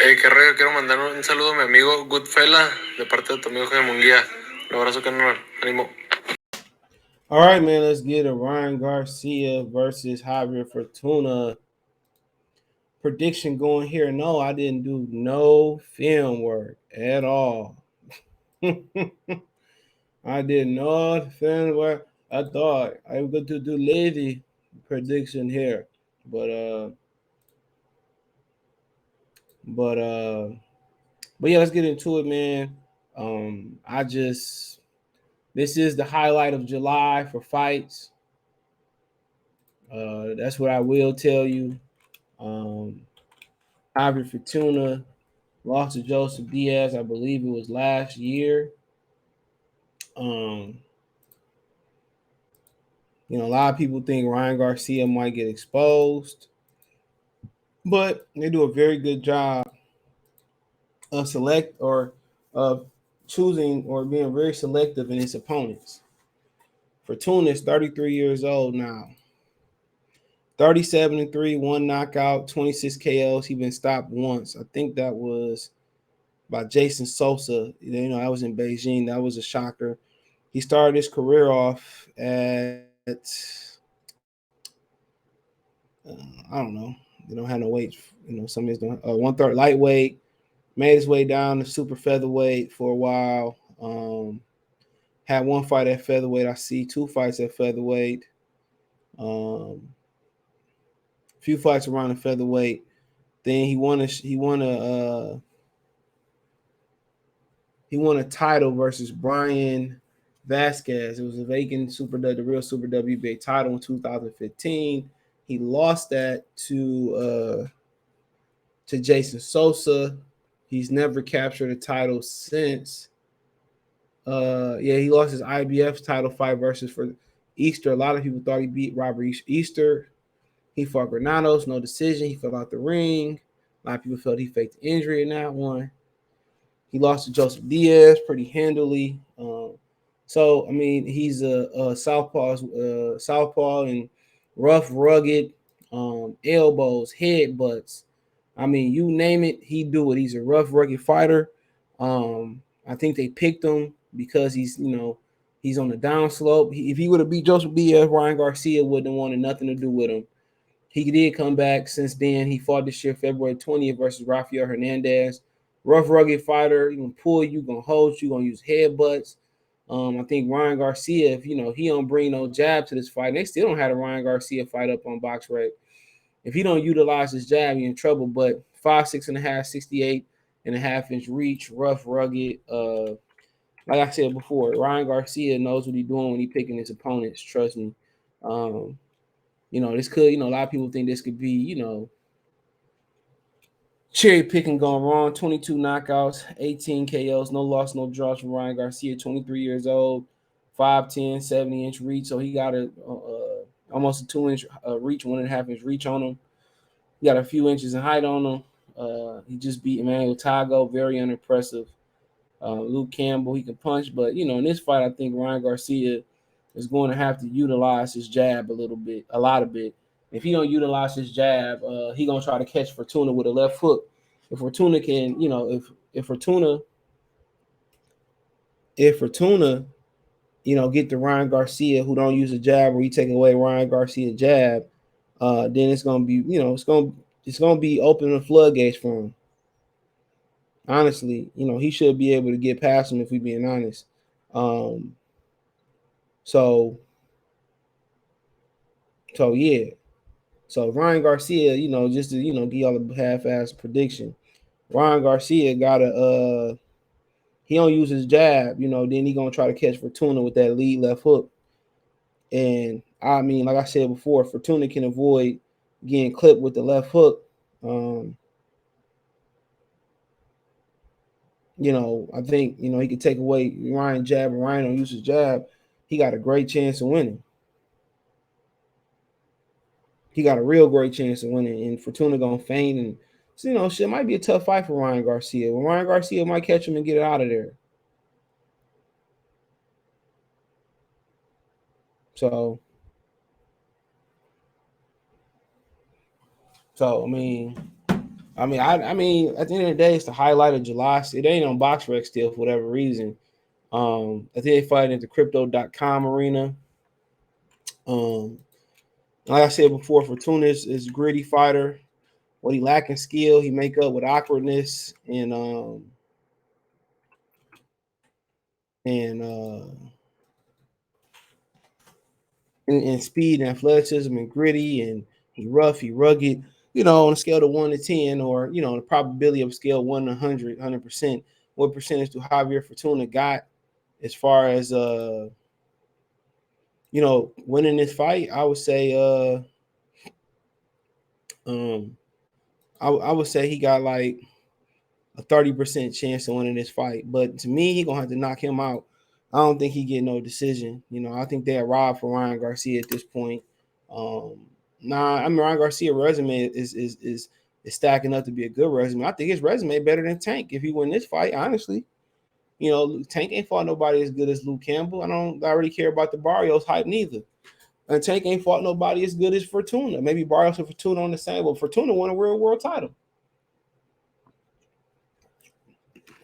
Qué rollo, quiero mandar un saludo a mi amigo Goodfella de parte de tu amigo Javier Munguía. Un abrazo, carnal. Ánimo. All right, man, let's get it. Ryan Garcia versus Javier Fortuna. Prediction going here. No, I didn't do no film work at all. I did not film work. I thought I was going to do lazy prediction here. But uh but uh but yeah, let's get into it, man. I just this is the highlight of July for fights. That's what I will tell you. Um, Javier Fortuna lost to Joseph Diaz, I believe it was last year. Um, a lot of people think Ryan Garcia might get exposed, but they do a very good job of of choosing or being very selective in its opponents. Fortuna is 33 years old now. 37-3, one knockout, 26 KOs. He been stopped once. I think that was by Jason Sosa. That was in Beijing. That was a shocker. He started his career off at I don't know. They don't have no weight. Some of these don't. 1/3 lightweight. Made his way down to super featherweight for a while. Had one fight at featherweight. I see two fights at featherweight. A few fights around the featherweight. Then he won a title versus Brian Vasquez. It was a vacant the real Super WBA title in 2015. He lost that to Jason Sosa. He's never captured a title since. Yeah, he lost his IBF title fight versus for Easter. A lot of people thought he beat Robert Easter. He fought Granados, no decision. He fell out the ring. A lot of people felt he faked injury in that one. He lost to Joseph Diaz pretty handily. So I mean, he's a southpaw and rough, rugged, elbows, headbutts. I mean, you name it, he do it. He's a rough, rugged fighter. I think they picked him because he's on the downslope. If he would have beat Joseph Diaz, Ryan Garcia wouldn't have wanted nothing to do with him. He did come back since then. He fought this year, February 20th, versus Rafael Hernandez. Rough, rugged fighter. You can pull you, gonna hold you, gonna use headbutts. I think Ryan Garcia, if he don't bring no jab to this fight, they still don't have a Ryan Garcia fight up on BoxRec. If he don't utilize his jab, you're in trouble. But 5'6.5", 68.5-inch reach, rough, rugged. Like I said before, Ryan Garcia knows what he's doing when he's picking his opponents. Trust me. Um, this could, a lot of people think this could be, cherry picking gone wrong. 22 knockouts, 18 KOs, no loss, no draws from Ryan Garcia, 23 years old, 5'10", 70-inch reach. So he got almost a 2-inch reach, 1.5-inch reach on him. He got a few inches in height on him. He just beat Emmanuel Tago, very unimpressive. Luke Campbell, he can punch, but in this fight, I think Ryan Garcia is going to have to utilize his jab a lot of it. If he don't utilize his jab, he gonna try to catch Fortuna with a left hook. If Fortuna can, if Fortuna, if Fortuna, get the Ryan Garcia who don't use a jab, or he take away Ryan Garcia jab, then it's gonna be, it's gonna be opening the floodgates for him. Honestly, he should be able to get past him if we being honest. Um, so so yeah. So Ryan Garcia, just to give y'all a half-ass prediction. Ryan Garcia got he don't use his jab, then he gonna try to catch Fortuna with that lead left hook. And I mean, like I said before, Fortuna can avoid getting clipped with the left hook. Um, I think, he could take away Ryan jab, and Ryan don't use his jab. He got a great chance of winning. He got a real great chance of winning, and Fortuna gonna feign, and shit might be a tough fight for Ryan Garcia. Well, Ryan Garcia might catch him and get it out of there. So, so I mean, I mean, at the end of the day, it's the highlight of July. It ain't on BoxRec still for whatever reason. I think they fight at the crypto.com arena. Um, like I said before, Fortuna is a gritty fighter. What he lacking skill, he make up with awkwardness and and speed and athleticism and gritty and he rough, he rugged. On a scale of 1 to 10, or the probability of a scale 1 to 100%, what percentage do Javier Fortuna got as far as winning this fight? I would say um I would say he got like a 30% chance of winning this fight. But to me, he gonna have to knock him out. I don't think he get no decision. I think they're robbed for Ryan Garcia at this point. Um, Ryan Garcia's resume is stacking up to be a good resume. I think his resume better than Tank if he win this fight. Honestly, Tank ain't fought nobody as good as Luke Campbell. I don't already care about the Barrios hype neither. And Tank ain't fought nobody as good as Fortuna. Maybe Barrios and Fortuna on the same, but Fortuna won a real world title.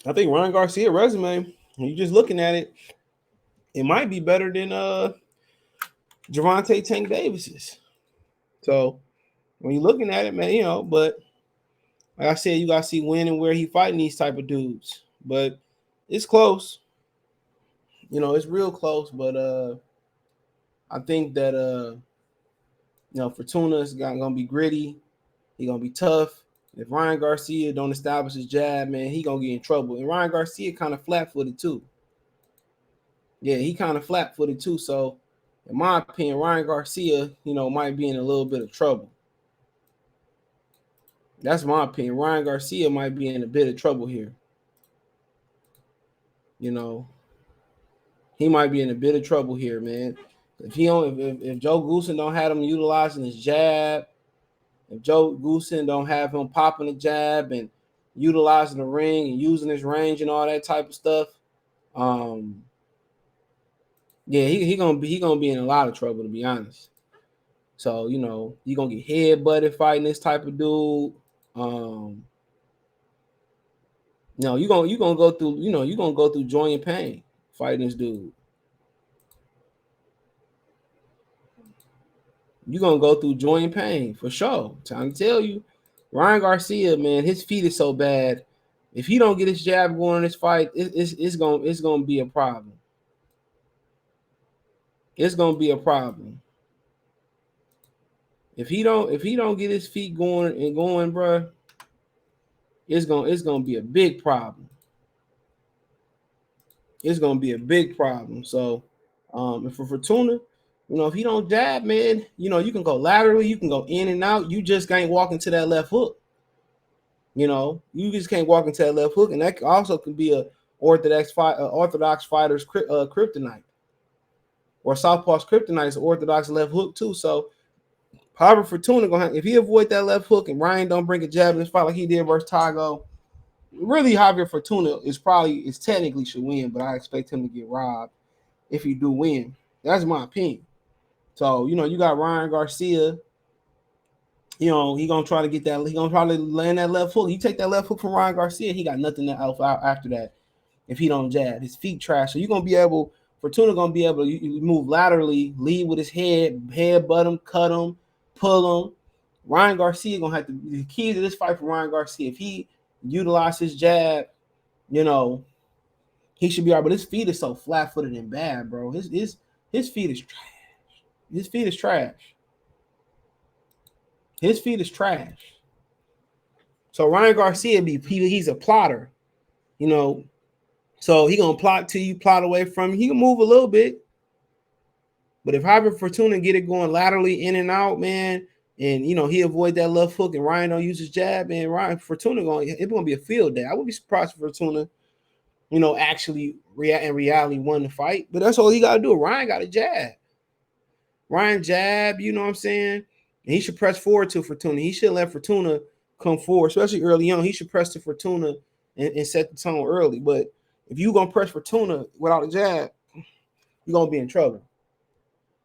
I think Ryan Garcia resume, when you're just looking at it, it might be better than Gervonta Tank Davis's. So when you're looking at it, man, but like I said, you gotta see when and where he fighting these type of dudes. But it's close. It's real close. But I think that Fortuna is gonna be gritty. He gonna be tough. If Ryan Garcia don't establish his jab, man, he gonna get in trouble. And Ryan Garcia kind of flat-footed too. Yeah, he kind of flat-footed too. So, in my opinion, Ryan Garcia, might be in a little bit of trouble. That's my opinion. Ryan Garcia might be in a bit of trouble here. He might be in a bit of trouble here, man. If Joe Goosen don't have him utilizing his jab, if Joe Goosen don't have him popping the jab and utilizing the ring and using his range and all that type of stuff, yeah, he gonna be in a lot of trouble, to be honest. So you gonna get headbutted fighting this type of dude. You gonna go through joy and pain fighting this dude. You're gonna go through joy and pain for sure. Time to tell you, Ryan Garcia, man, his feet is so bad. If he don't get his jab going in this fight, it's gonna be a problem. It's gonna be a problem. If he don't get his feet going, bro, it's gonna be a big problem. It's gonna be a big problem. So, and for Fortuna, if he don't jab, man, you can go laterally, you can go in and out. You just can't walk into that left hook. You just can't walk into that left hook, and that also can be a orthodox fighter's kryptonite, or southpaw's kryptonite is orthodox left hook too. So, however, Fortuna if he avoid that left hook and Ryan don't bring a jab in this fight like he did versus Tago, really Javier Fortuna is technically should win, but I expect him to get robbed if he do win. That's my opinion. So you got Ryan Garcia. He gonna try to get that. He gonna try to land that left hook. You take that left hook from Ryan Garcia, he got nothing else out after that. If he don't jab, his feet trash. So you're gonna be able. Fortuna gonna be able to move laterally, lead with his head butt him, cut him, pull him. Ryan Garcia gonna have to. The key to this fight for Ryan Garcia, if he utilize his jab, he should be all right. But his feet is so flat-footed and bad, bro. His feet is trash. His feet is trash. His feet is trash. So Ryan Garcia he's a plotter, So he gonna plot to you, plot away from you. He can move a little bit, but if Javier Fortuna get it going laterally in and out, man, and he avoid that left hook, and Ryan don't use his jab, and Ryan Fortuna it's gonna be a field day. I would be surprised if Fortuna, actually in reality won the fight, but that's all he gotta do. Ryan got a jab. Ryan jab, you know what I'm saying? And he should press forward to Fortuna. He should let Fortuna come forward, especially early on. He should press to Fortuna and set the tone early. But if you're going to press Fortuna without a jab, you're going to be in trouble.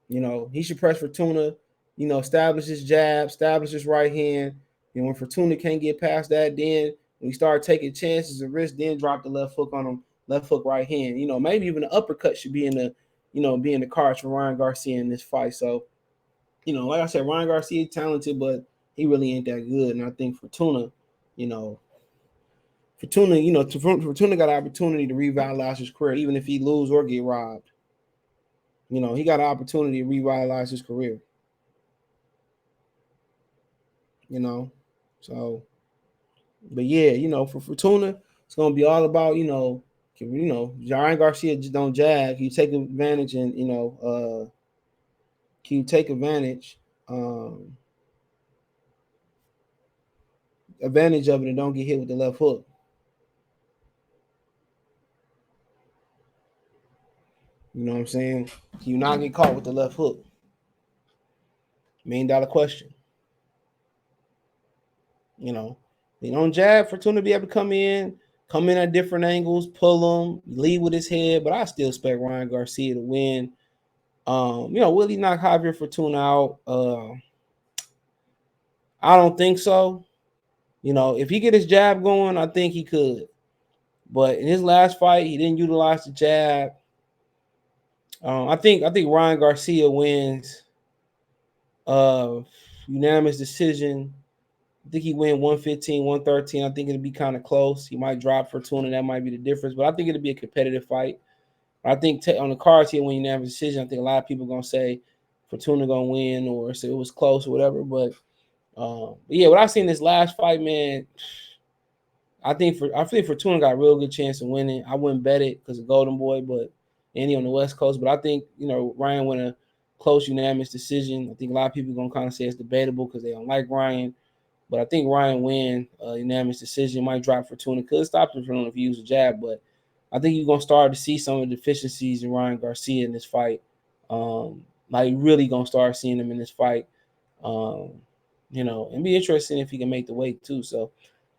He should press Fortuna, establish his jab, establish his right hand, When Fortuna can't get past that, then when he started taking chances and risks, then drop the left hook on him, left hook right hand. Maybe even the uppercut should be in the, be in the cards for Ryan Garcia in this fight. So, like I said, Ryan Garcia talented, but he really ain't that good. And I think you know, Fortuna got an opportunity to revitalize his career, even if he lose or get robbed. He got an opportunity to revitalize his career. You know, so but yeah, for Fortuna, it's gonna be all about Ryan Garcia just don't jag. You take advantage and can you take um, advantage of it and don't get hit with the left hook. You know what I'm saying? Can you not get caught with the left hook? $1 million question. You know, they don't jab. Fortuna to be able to come in at different angles, pull him, lead with his head. But I still expect Ryan Garcia to win. Will he knock Javier Fortuna out? I don't think so. If he get his jab going, I think he could. But in his last fight, he didn't utilize the jab. I think Ryan Garcia wins unanimous decision. I think he win 115, 113. I think it'll be kind of close. He might drop Fortuna. That might be the difference. But I think it'll be a competitive fight. I think on the cards here, when you have a decision, I think a lot of people are going to say Fortuna going to win or say it was close or whatever. But yeah, what I've seen this last fight, man, I think Fortuna got a real good chance of winning. I wouldn't bet it because of Golden Boy, but Andy on the West Coast. But I think Ryan win a close unanimous decision. I think a lot of people are gonna kind of say it's debatable because they don't like Ryan. But I think Ryan win a unanimous decision. Might drop Fortuna. Could stop him if he uses a jab, but I think you're gonna start to see some of the deficiencies in Ryan Garcia in this fight. Like really gonna start seeing him in this fight. Um, and be interesting if he can make the weight too. So.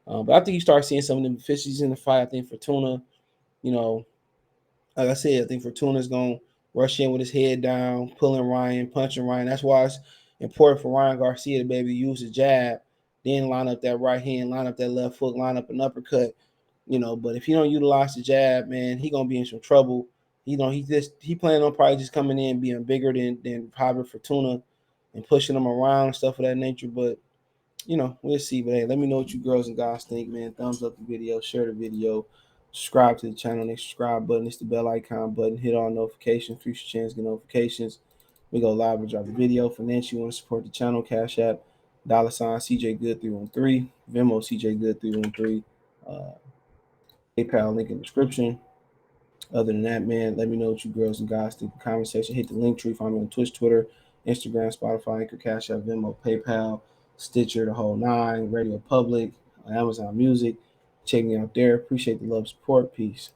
But I think you start seeing some of the deficiencies in the fight. I think Fortuna, you know, like I said, I think Fortuna's going to rush in with his head down, pulling Ryan, punching Ryan. That's why it's important for Ryan Garcia to be able to use his jab, then line up that right hand, line up that left foot, line up an uppercut. But if he don't utilize the jab, man, he gonna be in some trouble. He planning on probably just coming in being bigger than Javier Fortuna and pushing him around and stuff of that nature. But we'll see. But hey, let me know what you girls and guys think, man. Thumbs up the video, share the video, subscribe to the channel. Next subscribe button, it's the bell icon button. Hit all notifications, future chance, get notifications. We go live and drop a video. Financially, you want to support the channel, Cash App, $ CJ Good 313, Venmo CJ Good 313, PayPal link in the description. Other than that, man, let me know what you girls and guys think in the comment section. Hit the link tree. Find me on Twitch, Twitter, Instagram, Spotify, Anchor, Cash App, Venmo, PayPal, Stitcher, the whole nine, Radio Public, Amazon Music. Check me out there. Appreciate the love, support. Peace.